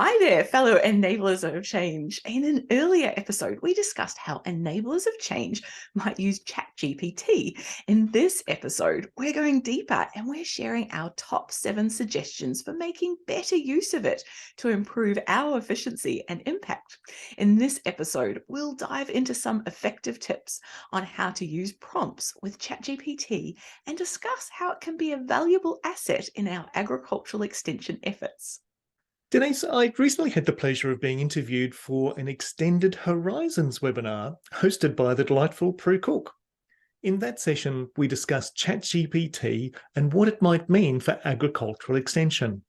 Hi there, fellow enablers of change. In an earlier episode, we discussed how enablers of change might use ChatGPT. In this episode, we're going deeper and we're sharing our top 7 suggestions for making better use of it to improve our efficiency and impact. In this episode, we'll dive into some effective tips on how to use prompts with ChatGPT and discuss how it can be a valuable asset in our agricultural extension efforts. Denise, I recently had the pleasure of being interviewed for an Extended Horizons webinar hosted by the delightful Prue Cook. In that session, we discussed ChatGPT and what it might mean for agricultural extension.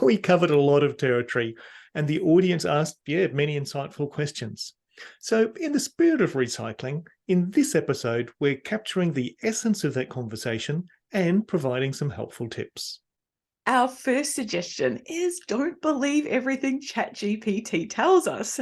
We covered a lot of territory, and the audience asked, many insightful questions. So, in the spirit of recycling, in this episode, we're capturing the essence of that conversation and providing some helpful tips. Our first suggestion is don't believe everything ChatGPT tells us.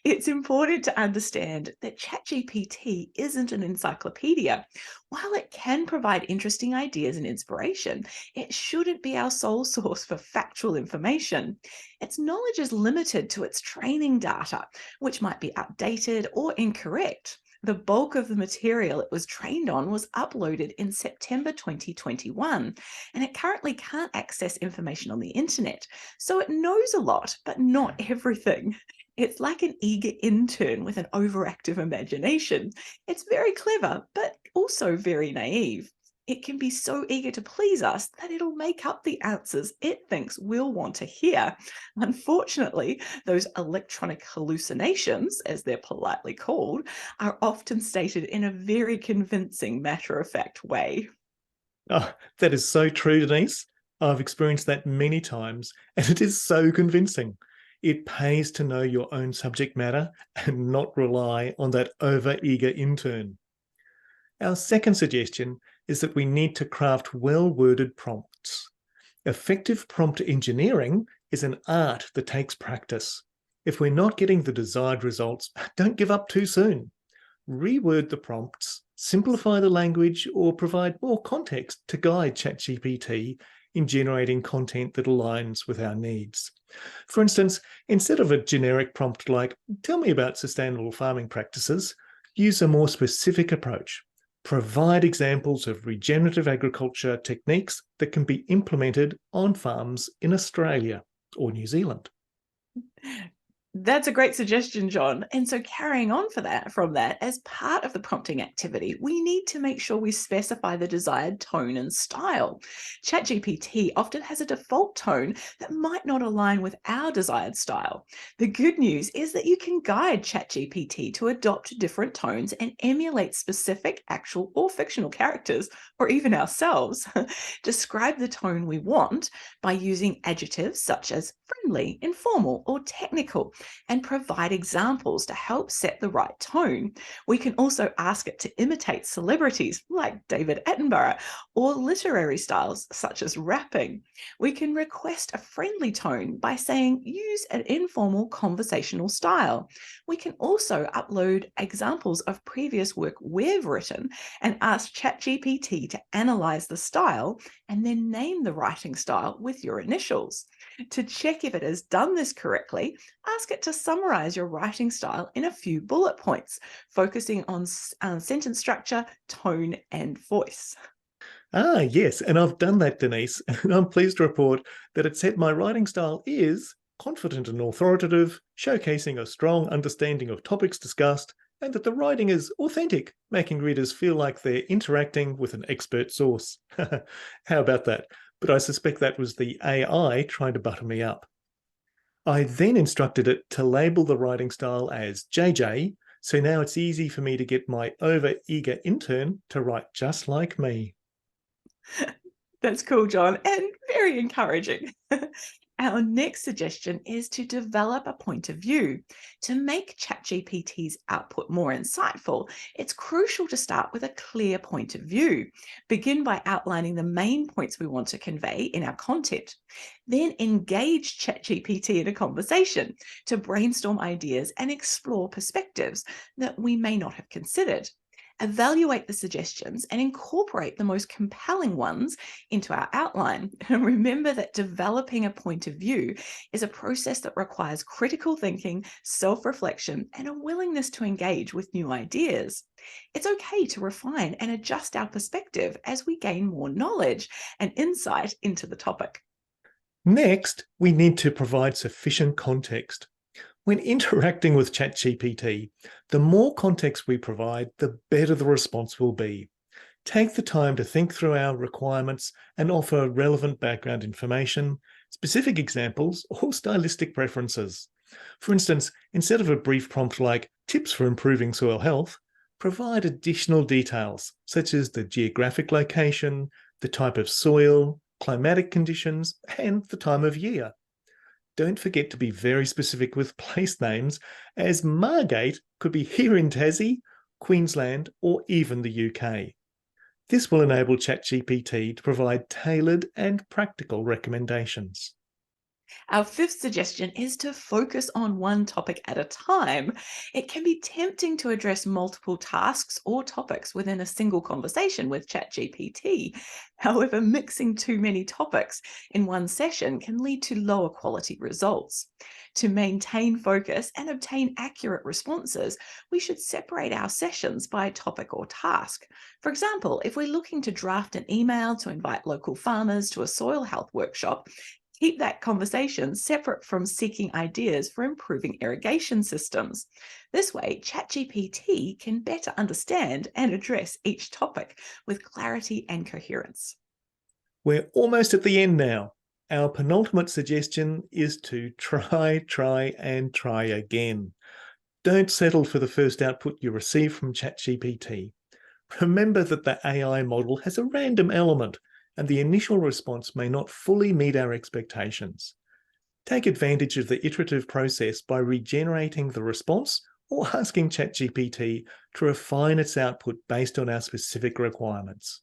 It's important to understand that ChatGPT isn't an encyclopedia. While it can provide interesting ideas and inspiration, it shouldn't be our sole source for factual information. Its knowledge is limited to its training data, which might be outdated or incorrect. The bulk of the material it was trained on was uploaded in September 2021, and it currently can't access information on the internet. So it knows a lot, but not everything. It's like an eager intern with an overactive imagination. It's very clever, but also very naive. It can be so eager to please us that it'll make up the answers it thinks we'll want to hear. Unfortunately, those electronic hallucinations, as they're politely called, are often stated in a very convincing, matter-of-fact way. Oh, that is so true, Denise. I've experienced that many times, and it is so convincing. It pays to know your own subject matter and not rely on that over-eager intern. Our second suggestion is that we need to craft well-worded prompts. Effective prompt engineering is an art that takes practice. If we're not getting the desired results, don't give up too soon. Reword the prompts, simplify the language, or provide more context to guide ChatGPT in generating content that aligns with our needs. For instance, instead of a generic prompt like, tell me about sustainable farming practices, use a more specific approach. Provide examples of regenerative agriculture techniques that can be implemented on farms in Australia or New Zealand. That's a great suggestion, John. And so carrying on from that, as part of the prompting activity, we need to make sure we specify the desired tone and style. ChatGPT often has a default tone that might not align with our desired style. The good news is that you can guide ChatGPT to adopt different tones and emulate specific actual or fictional characters, or even ourselves. Describe the tone we want by using adjectives such as friendly, informal, or technical, and provide examples to help set the right tone. We can also ask it to imitate celebrities like David Attenborough or literary styles such as rapping. We can request a friendly tone by saying use an informal conversational style. We can also upload examples of previous work we've written and ask ChatGPT to analyze the style and then name the writing style with your initials. To check if it has done this correctly, ask it to summarize your writing style in a few bullet points, focusing on sentence structure, tone, and voice. Yes, and I've done that, Denise, and I'm pleased to report that it said my writing style is confident and authoritative, showcasing a strong understanding of topics discussed, and that the writing is authentic, making readers feel like they're interacting with an expert source. How about that? But I suspect that was the AI trying to butter me up. I then instructed it to label the writing style as JJ, so now it's easy for me to get my over-eager intern to write just like me. That's cool, John, and very encouraging. Our next suggestion is to develop a point of view. To make ChatGPT's output more insightful, it's crucial to start with a clear point of view. Begin by outlining the main points we want to convey in our content. Then engage ChatGPT in a conversation to brainstorm ideas and explore perspectives that we may not have considered. Evaluate the suggestions and incorporate the most compelling ones into our outline. And remember that developing a point of view is a process that requires critical thinking, self reflection, and a willingness to engage with new ideas. It's okay to refine and adjust our perspective as we gain more knowledge and insight into the topic. Next, we need to provide sufficient context. When interacting with ChatGPT, the more context we provide, the better the response will be. Take the time to think through our requirements and offer relevant background information, specific examples, or stylistic preferences. For instance, instead of a brief prompt like tips for improving soil health, provide additional details such as the geographic location, the type of soil, climatic conditions, and the time of year. Don't forget to be very specific with place names, as Margate could be here in Tassie, Queensland, or even the UK. This will enable ChatGPT to provide tailored and practical recommendations. Our fifth suggestion is to focus on one topic at a time. It can be tempting to address multiple tasks or topics within a single conversation with ChatGPT. However, mixing too many topics in one session can lead to lower quality results. To maintain focus and obtain accurate responses, we should separate our sessions by topic or task. For example, if we're looking to draft an email to invite local farmers to a soil health workshop, keep that conversation separate from seeking ideas for improving irrigation systems. This way, ChatGPT can better understand and address each topic with clarity and coherence. We're almost at the end now. Our penultimate suggestion is to try, and try again. Don't settle for the first output you receive from ChatGPT. Remember that the AI model has a random element, and the initial response may not fully meet our expectations. Take advantage of the iterative process by regenerating the response or asking ChatGPT to refine its output based on our specific requirements.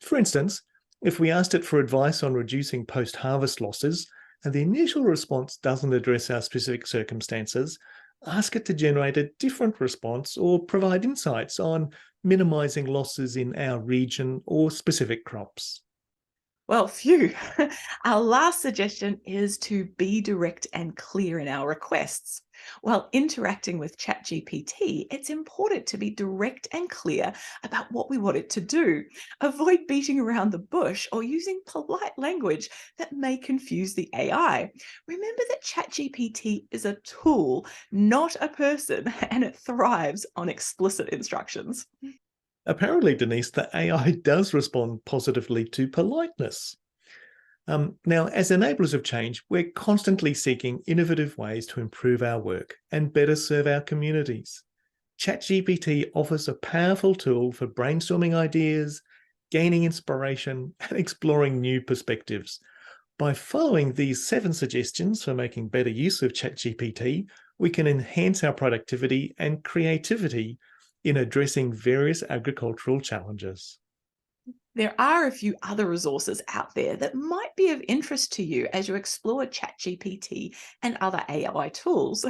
For instance, if we asked it for advice on reducing post-harvest losses and the initial response doesn't address our specific circumstances, ask it to generate a different response or provide insights on minimizing losses in our region or specific crops. Well, phew. Our last suggestion is to be direct and clear in our requests. While interacting with ChatGPT, it's important to be direct and clear about what we want it to do. Avoid beating around the bush or using polite language that may confuse the AI. Remember that ChatGPT is a tool, not a person, and it thrives on explicit instructions. Apparently, Denise, the AI does respond positively to politeness. Now, as enablers of change, we're constantly seeking innovative ways to improve our work and better serve our communities. ChatGPT offers a powerful tool for brainstorming ideas, gaining inspiration, and exploring new perspectives. By following these 7 suggestions for making better use of ChatGPT, we can enhance our productivity and creativity in addressing various agricultural challenges. There are a few other resources out there that might be of interest to you as you explore ChatGPT and other AI tools.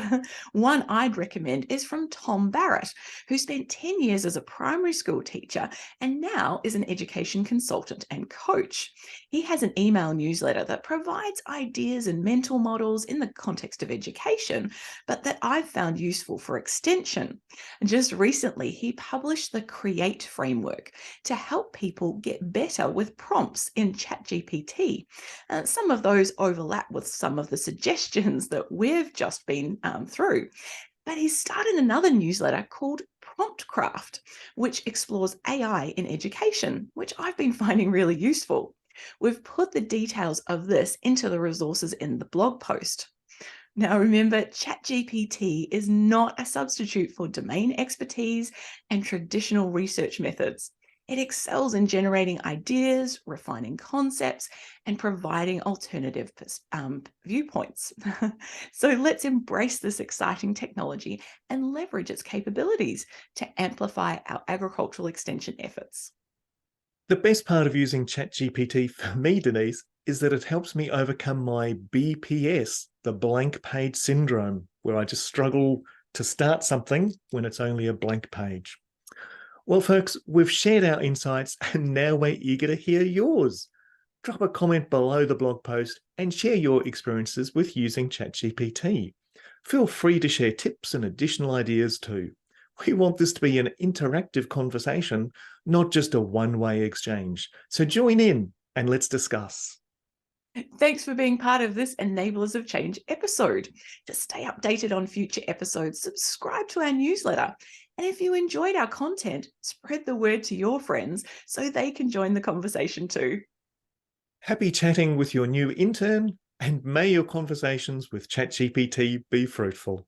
One I'd recommend is from Tom Barrett, who spent 10 years as a primary school teacher and now is an education consultant and coach. He has an email newsletter that provides ideas and mental models in the context of education, but that I've found useful for extension. Just recently, he published the Create framework to help people get better with prompts in ChatGPT. Some of those overlap with some of the suggestions that we've just been through. But he started another newsletter called Prompt Craft, which explores AI in education, which I've been finding really useful. We've put the details of this into the resources in the blog post. Now, remember, ChatGPT is not a substitute for domain expertise and traditional research methods. It excels in generating ideas, refining concepts, and providing alternative viewpoints. So let's embrace this exciting technology and leverage its capabilities to amplify our agricultural extension efforts. The best part of using ChatGPT for me, Denise, is that it helps me overcome my BPS, the blank page syndrome, where I just struggle to start something when it's only a blank page. Well, folks, we've shared our insights and now we're eager to hear yours. Drop a comment below the blog post and share your experiences with using ChatGPT. Feel free to share tips and additional ideas too. We want this to be an interactive conversation, not just a one-way exchange. So join in and let's discuss. Thanks for being part of this Enablers of Change episode. To stay updated on future episodes, subscribe to our newsletter. And if you enjoyed our content, spread the word to your friends so they can join the conversation too. Happy chatting with your new intern, and may your conversations with ChatGPT be fruitful.